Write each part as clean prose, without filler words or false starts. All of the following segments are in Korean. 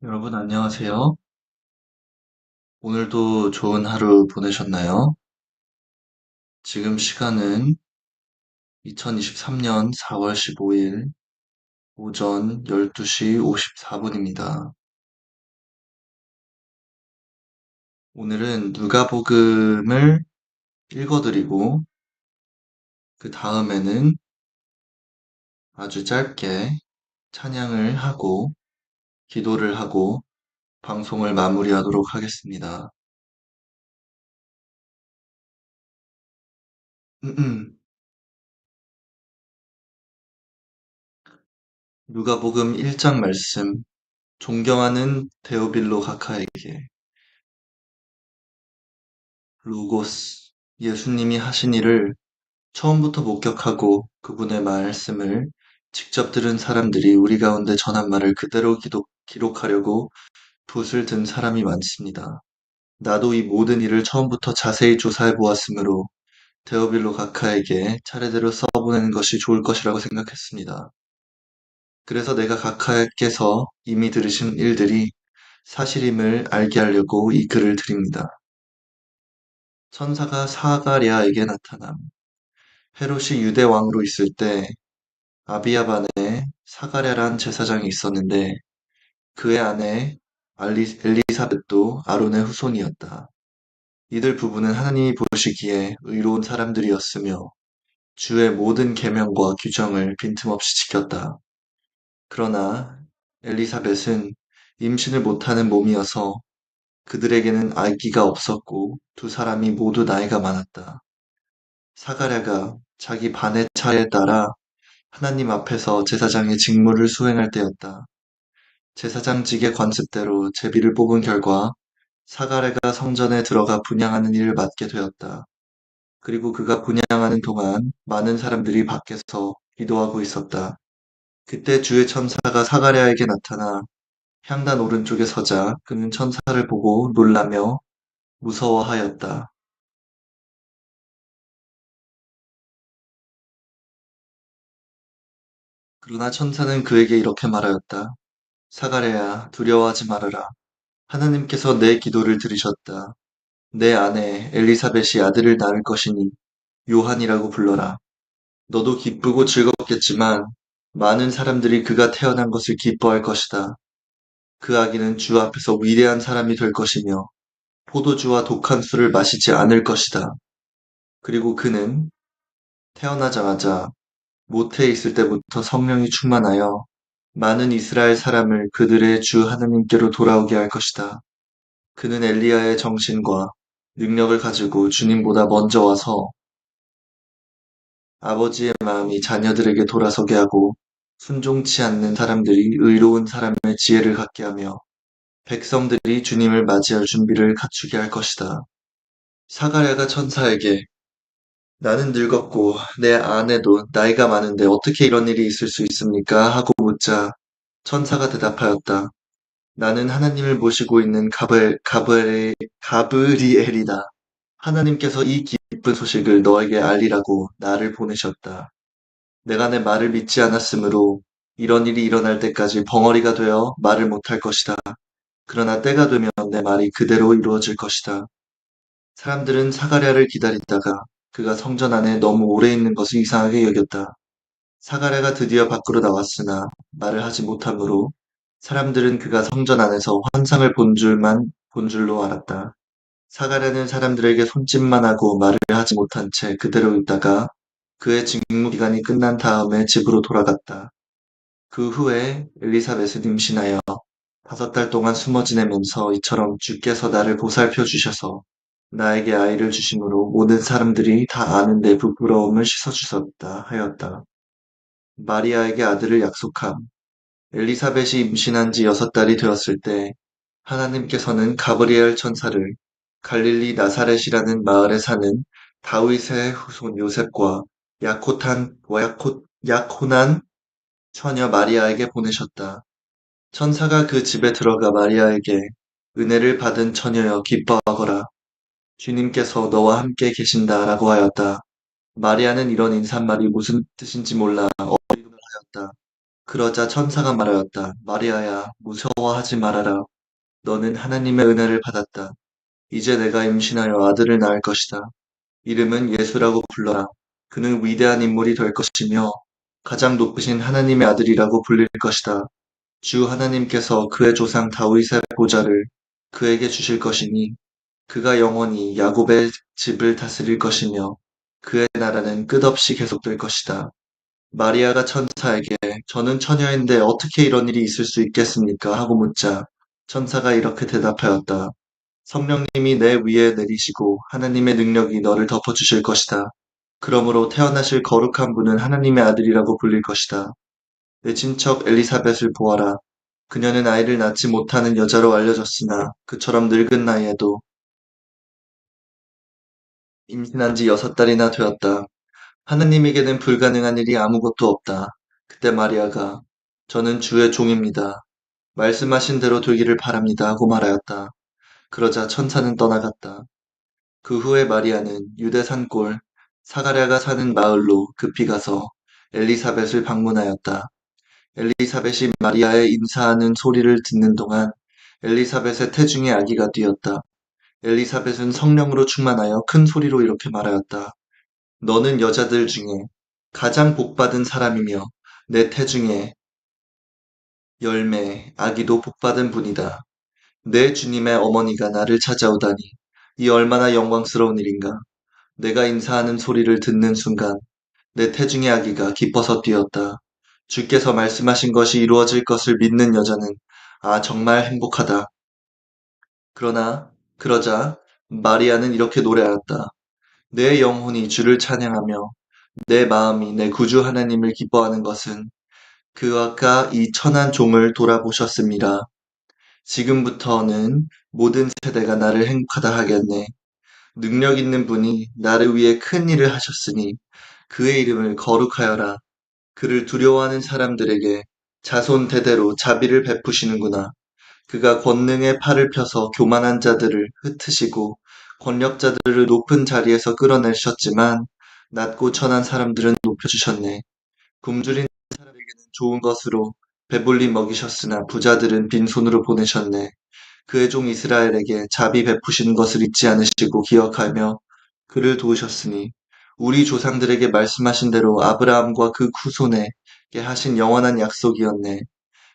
여러분 안녕하세요. 오늘도 좋은 하루 보내셨나요? 지금 시간은 2023년 4월 15일 오전 12시 54분입니다. 오늘은 누가복음을 읽어드리고 그 다음에는 아주 짧게 찬양을 하고 기도를 하고 방송을 마무리하도록 하겠습니다. 누가복음 1장 말씀 존경하는 데오빌로 가카에게 로고스 예수님이 하신 일을 처음부터 목격하고 그분의 말씀을 직접 들은 사람들이 우리 가운데 전한 말을 그대로 기록하려고 붓을 든 사람이 많습니다. 나도 이 모든 일을 처음부터 자세히 조사해 보았으므로 데오빌로 가카에게 차례대로 써보내는 것이 좋을 것이라고 생각했습니다. 그래서 내가 가카께서 이미 들으신 일들이 사실임을 알게 하려고 이 글을 드립니다. 천사가 사가랴에게 나타남. 헤롯이 유대 왕으로 있을 때 아비야 반에 사가랴란 제사장이 있었는데 그의 아내 엘리사벳도 아론의 후손이었다. 이들 부부는 하나님이 보시기에 의로운 사람들이었으며 주의 모든 계명과 규정을 빈틈없이 지켰다. 그러나 엘리사벳은 임신을 못하는 몸이어서 그들에게는 아기가 없었고 두 사람이 모두 나이가 많았다. 사가랴가 자기 반의 차례에 따라 하나님 앞에서 제사장의 직무를 수행할 때였다. 제사장직의 관습대로 제비를 뽑은 결과 사가랴가 성전에 들어가 분향하는 일을 맡게 되었다. 그리고 그가 분향하는 동안 많은 사람들이 밖에서 기도하고 있었다. 그때 주의 천사가 사가랴에게 나타나 향단 오른쪽에 서자 그는 천사를 보고 놀라며 무서워하였다. 그러나 천사는 그에게 이렇게 말하였다. 사가랴야, 두려워하지 말아라. 하나님께서 내 기도를 들으셨다. 내 아내 엘리사벳이 아들을 낳을 것이니 요한이라고 불러라. 너도 기쁘고 즐겁겠지만 많은 사람들이 그가 태어난 것을 기뻐할 것이다. 그 아기는 주 앞에서 위대한 사람이 될 것이며 포도주와 독한 술을 마시지 않을 것이다. 그리고 그는 태어나자마자 모태에 있을 때부터 성령이 충만하여 많은 이스라엘 사람을 그들의 주 하나님께로 돌아오게 할 것이다. 그는 엘리야의 정신과 능력을 가지고 주님보다 먼저 와서 아버지의 마음이 자녀들에게 돌아서게 하고 순종치 않는 사람들이 의로운 사람의 지혜를 갖게 하며 백성들이 주님을 맞이할 준비를 갖추게 할 것이다. 사가랴가 천사에게 나는 늙었고 내 아내도 나이가 많은데 어떻게 이런 일이 있을 수 있습니까? 하고 묻자 천사가 대답하였다. 나는 하나님을 모시고 있는 가브리엘이다. 하나님께서 이 기쁜 소식을 너에게 알리라고 나를 보내셨다. 내가 내 말을 믿지 않았으므로 이런 일이 일어날 때까지 벙어리가 되어 말을 못할 것이다. 그러나 때가 되면 내 말이 그대로 이루어질 것이다. 사람들은 사가랴를 기다리다가 그가 성전 안에 너무 오래 있는 것을 이상하게 여겼다. 사가랴가 드디어 밖으로 나왔으나 말을 하지 못하므로 사람들은 그가 성전 안에서 환상을 본 줄로 알았다. 사가랴는 사람들에게 손짓만 하고 말을 하지 못한 채 그대로 있다가 그의 직무 기간이 끝난 다음에 집으로 돌아갔다. 그 후에 엘리사벳은 임신하여 5달 동안 숨어 지내면서 이처럼 주께서 나를 보살펴 주셔서 나에게 아이를 주심으로 모든 사람들이 다 아는 내 부끄러움을 씻어주셨다 하였다. 마리아에게 아들을 약속함. 엘리사벳이 임신한 지 6달이 되었을 때 하나님께서는 가브리엘 천사를 갈릴리 나사렛이라는 마을에 사는 다윗의 후손 요셉과 약혼한 처녀 마리아에게 보내셨다. 천사가 그 집에 들어가 마리아에게 은혜를 받은 처녀여 기뻐하거라. 주님께서 너와 함께 계신다라고 하였다. 마리아는 이런 인사말이 무슨 뜻인지 몰라 어리둥절하였다. 그러자 천사가 말하였다. 마리아야, 무서워하지 말아라. 너는 하나님의 은혜를 받았다. 이제 내가 임신하여 아들을 낳을 것이다. 이름은 예수라고 불러라. 그는 위대한 인물이 될 것이며 가장 높으신 하나님의 아들이라고 불릴 것이다. 주 하나님께서 그의 조상 다윗의 보좌를 그에게 주실 것이니 그가 영원히 야곱의 집을 다스릴 것이며 그의 나라는 끝없이 계속될 것이다. 마리아가 천사에게 저는 처녀인데 어떻게 이런 일이 있을 수 있겠습니까? 하고 묻자 천사가 이렇게 대답하였다. 성령님이 내 위에 내리시고 하나님의 능력이 너를 덮어주실 것이다. 그러므로 태어나실 거룩한 분은 하나님의 아들이라고 불릴 것이다. 내 친척 엘리사벳을 보아라. 그녀는 아이를 낳지 못하는 여자로 알려졌으나 그처럼 늙은 나이에도 임신한 지 6달이나 되었다. 하느님에게는 불가능한 일이 아무것도 없다. 그때 마리아가 저는 주의 종입니다. 말씀하신 대로 되기를 바랍니다 하고 말하였다. 그러자 천사는 떠나갔다. 그 후에 마리아는 유대 산골 사가랴가 사는 마을로 급히 가서 엘리사벳을 방문하였다. 엘리사벳이 마리아의 인사하는 소리를 듣는 동안 엘리사벳의 태중에 아기가 뛰었다. 엘리사벳은 성령으로 충만하여 큰 소리로 이렇게 말하였다. 너는 여자들 중에 가장 복받은 사람이며 내 태중에 열매 아기도 복받은 분이다. 내 주님의 어머니가 나를 찾아오다니 이 얼마나 영광스러운 일인가. 내가 인사하는 소리를 듣는 순간 내 태중의 아기가 기뻐서 뛰었다. 주께서 말씀하신 것이 이루어질 것을 믿는 여자는 정말 행복하다. 그러자 마리아는 이렇게 노래하였다. 내 영혼이 주를 찬양하며 내 마음이 내 구주 하나님을 기뻐하는 것은 그가 이 천한 종을 돌아보셨습니다. 지금부터는 모든 세대가 나를 행복하다 하겠네. 능력 있는 분이 나를 위해 큰 일을 하셨으니 그의 이름을 거룩하여라. 그를 두려워하는 사람들에게 자손 대대로 자비를 베푸시는구나. 그가 권능의 팔을 펴서 교만한 자들을 흩으시고 권력자들을 높은 자리에서 끌어내셨지만 낮고 천한 사람들은 높여주셨네. 굶주린 사람에게는 좋은 것으로 배불리 먹이셨으나 부자들은 빈손으로 보내셨네. 그의 종 이스라엘에게 자비 베푸시는 것을 잊지 않으시고 기억하며 그를 도우셨으니 우리 조상들에게 말씀하신 대로 아브라함과 그 후손에게 하신 영원한 약속이었네.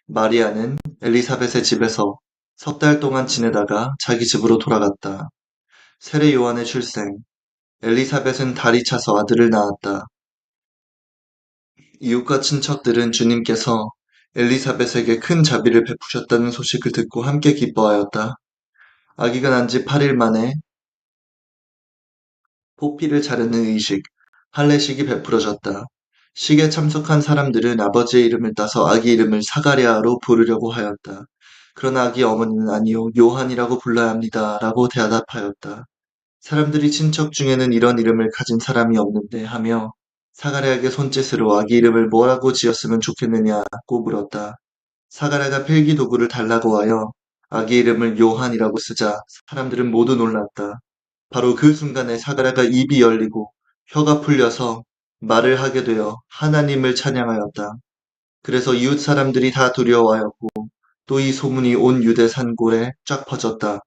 마리아는 엘리사벳의 집에서 3달 동안 지내다가 자기 집으로 돌아갔다. 세례 요한의 출생. 엘리사벳은 달이 차서 아들을 낳았다. 이웃과 친척들은 주님께서 엘리사벳에게 큰 자비를 베푸셨다는 소식을 듣고 함께 기뻐하였다. 아기가 난 지 8일 만에 포피를 자르는 의식, 할례식이 베풀어졌다. 식에 참석한 사람들은 아버지의 이름을 따서 아기 이름을 사가랴로 부르려고 하였다. 그러나 아기 어머니는 아니요, 요한이라고 불러야 합니다. 라고 대답하였다. 사람들이 친척 중에는 이런 이름을 가진 사람이 없는데 하며 사가랴에게 손짓으로 아기 이름을 뭐라고 지었으면 좋겠느냐고 물었다. 사가랴가 필기 도구를 달라고 하여 아기 이름을 요한이라고 쓰자 사람들은 모두 놀랐다. 바로 그 순간에 사가랴가 입이 열리고 혀가 풀려서 말을 하게 되어 하나님을 찬양하였다. 그래서 이웃 사람들이 다 두려워하였고 또 이 소문이 온 유대 산골에 쫙 퍼졌다.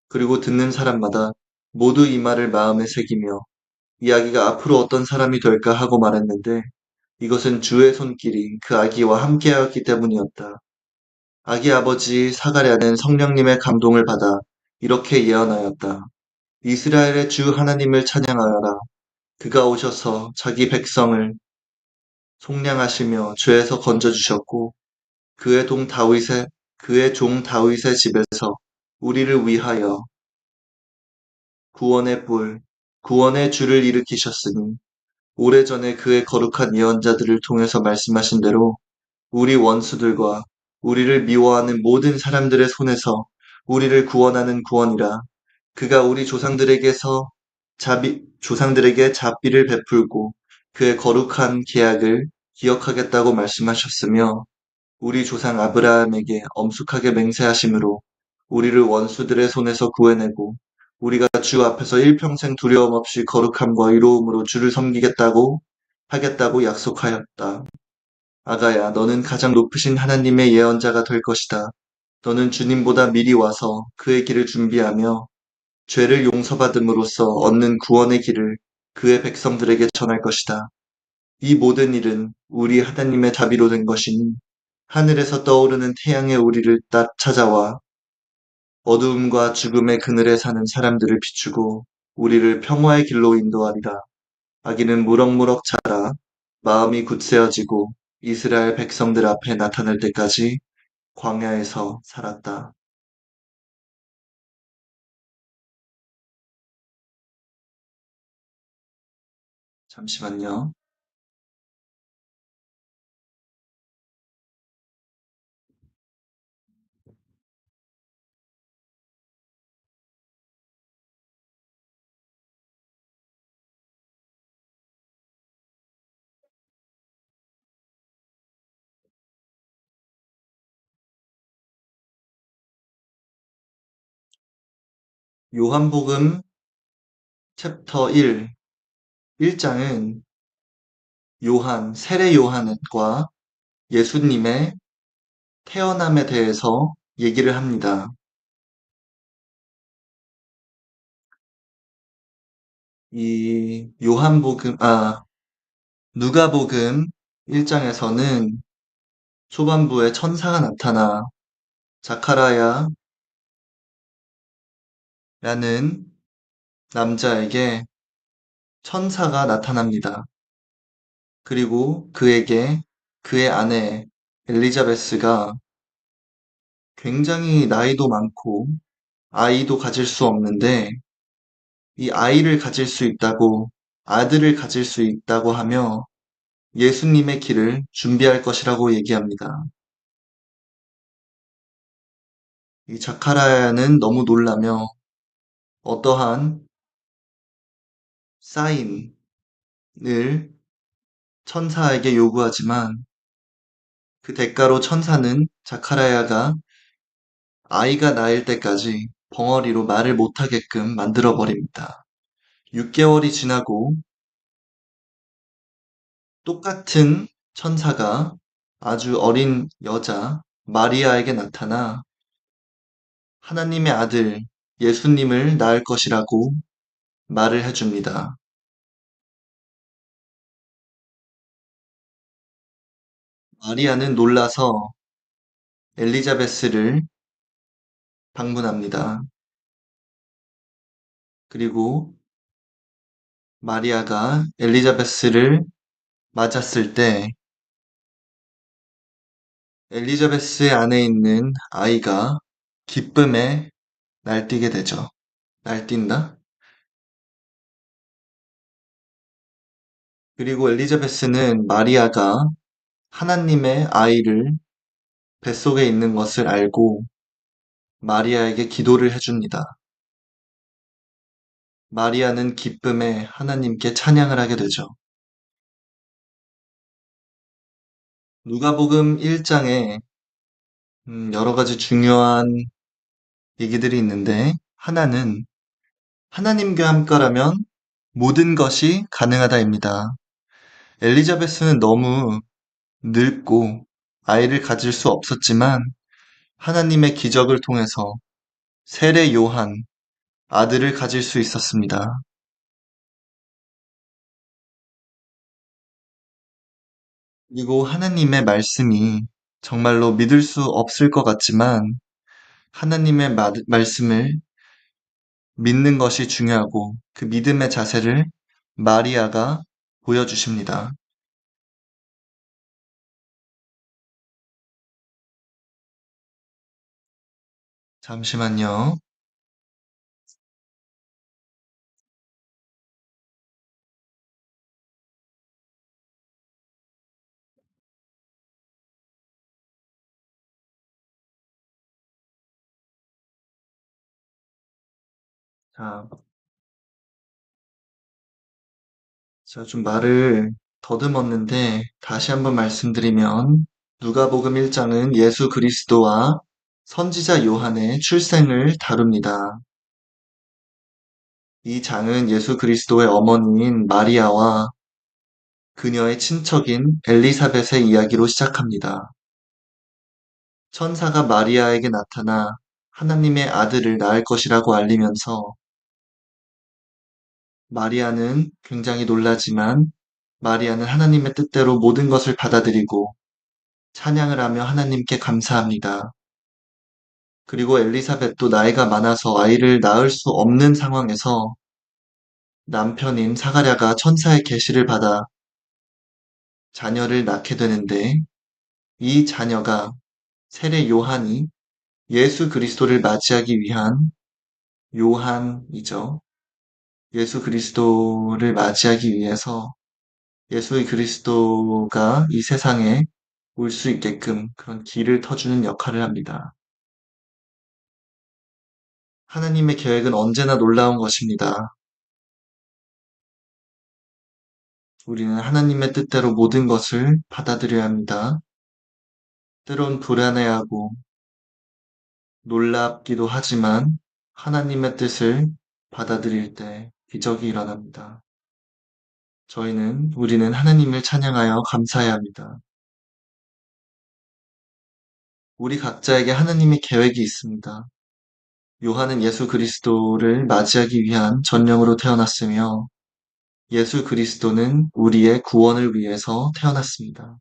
그리고 듣는 사람마다 모두 이 말을 마음에 새기며 이야기가 앞으로 어떤 사람이 될까 하고 말했는데 이것은 주의 손길이 그 아기와 함께하였기 때문이었다. 아기 아버지 사가랴는 성령님의 감동을 받아 이렇게 예언하였다. 이스라엘의 주 하나님을 찬양하여라. 그가 오셔서 자기 백성을 속량하시며 죄에서 건져주셨고 그의 종 다윗의 집에서 우리를 위하여 구원의 뿔, 구원의 주를 일으키셨으니 오래전에 그의 거룩한 예언자들을 통해서 말씀하신 대로 우리 원수들과 우리를 미워하는 모든 사람들의 손에서 우리를 구원하는 구원이라. 그가 우리 조상들에게 자비를 베풀고 그의 거룩한 계약을 기억하겠다고 말씀하셨으며 우리 조상 아브라함에게 엄숙하게 맹세하심으로 우리를 원수들의 손에서 구해내고 우리가 주 앞에서 일평생 두려움 없이 거룩함과 의로움으로 주를 섬기겠다고 하겠다고 약속하였다. 아가야, 너는 가장 높으신 하나님의 예언자가 될 것이다. 너는 주님보다 미리 와서 그의 길을 준비하며 죄를 용서받음으로써 얻는 구원의 길을 그의 백성들에게 전할 것이다. 이 모든 일은 우리 하나님의 자비로 된 것이니 하늘에서 떠오르는 태양의 우리를 딱 찾아와 어두움과 죽음의 그늘에 사는 사람들을 비추고 우리를 평화의 길로 인도하리라. 아기는 무럭무럭 자라 마음이 굳세어지고 이스라엘 백성들 앞에 나타날 때까지 광야에서 살았다. 잠시만요. 요한복음 챕터 1, 1장은 세례 요한과 예수님의 태어남에 대해서 얘기를 합니다. 이 누가복음 1장에서는 초반부에 천사가 나타나 자카라야라는 남자에게 천사가 나타납니다. 그리고 그에게 그의 아내 엘리자베스가 굉장히 나이도 많고 아이도 가질 수 없는데 이 아이를 가질 수 있다고 아들을 가질 수 있다고 하며 예수님의 길을 준비할 것이라고 얘기합니다. 이 자카라야는 너무 놀라며 어떠한 사인을 천사에게 요구하지만 그 대가로 천사는 자카라야가 아이가 낳일 때까지 벙어리로 말을 못하게끔 만들어 버립니다. 6개월이 지나고 똑같은 천사가 아주 어린 여자 마리아에게 나타나 하나님의 아들 예수님을 낳을 것이라고 말을 해줍니다. 마리아는 놀라서 엘리자베스를 방문합니다. 그리고 마리아가 엘리자베스를 맞았을 때 엘리자베스의 안에 있는 아이가 기쁨에 날뛰게 되죠. 날뛴다? 그리고 엘리자베스는 마리아가 하나님의 아이를 뱃속에 있는 것을 알고 마리아에게 기도를 해줍니다. 마리아는 기쁨에 하나님께 찬양을 하게 되죠. 누가복음 1장에 여러 가지 중요한 얘기들이 있는데 하나는 하나님과 함께라면 모든 것이 가능하다입니다. 엘리자베스는 너무 늙고 아이를 가질 수 없었지만 하나님의 기적을 통해서 세례 요한 아들을 가질 수 있었습니다. 그리고 하나님의 말씀이 정말로 믿을 수 없을 것 같지만 하나님의 말씀을 믿는 것이 중요하고 그 믿음의 자세를 마리아가 보여주십니다. 잠시만요. 자, 제가 좀 말을 더듬었는데 다시 한번 말씀드리면 누가복음 1장은 예수 그리스도와 선지자 요한의 출생을 다룹니다. 이 장은 예수 그리스도의 어머니인 마리아와 그녀의 친척인 엘리사벳의 이야기로 시작합니다. 천사가 마리아에게 나타나 하나님의 아들을 낳을 것이라고 알리면서 마리아는 굉장히 놀라지만 마리아는 하나님의 뜻대로 모든 것을 받아들이고 찬양을 하며 하나님께 감사합니다. 그리고 엘리사벳도 나이가 많아서 아이를 낳을 수 없는 상황에서 남편인 사가랴가 천사의 계시를 받아 자녀를 낳게 되는데 이 자녀가 세례 요한이 예수 그리스도를 맞이하기 위한 요한이죠. 예수 그리스도를 맞이하기 위해서 예수 그리스도가 이 세상에 올 수 있게끔 그런 길을 터주는 역할을 합니다. 하나님의 계획은 언제나 놀라운 것입니다. 우리는 하나님의 뜻대로 모든 것을 받아들여야 합니다. 때론 불안해하고 놀랍기도 하지만 하나님의 뜻을 받아들일 때 기적이 일어납니다. 우리는 하나님을 찬양하여 감사해야 합니다. 우리 각자에게 하나님의 계획이 있습니다. 요한은 예수 그리스도를 맞이하기 위한 전령으로 태어났으며 예수 그리스도는 우리의 구원을 위해서 태어났습니다.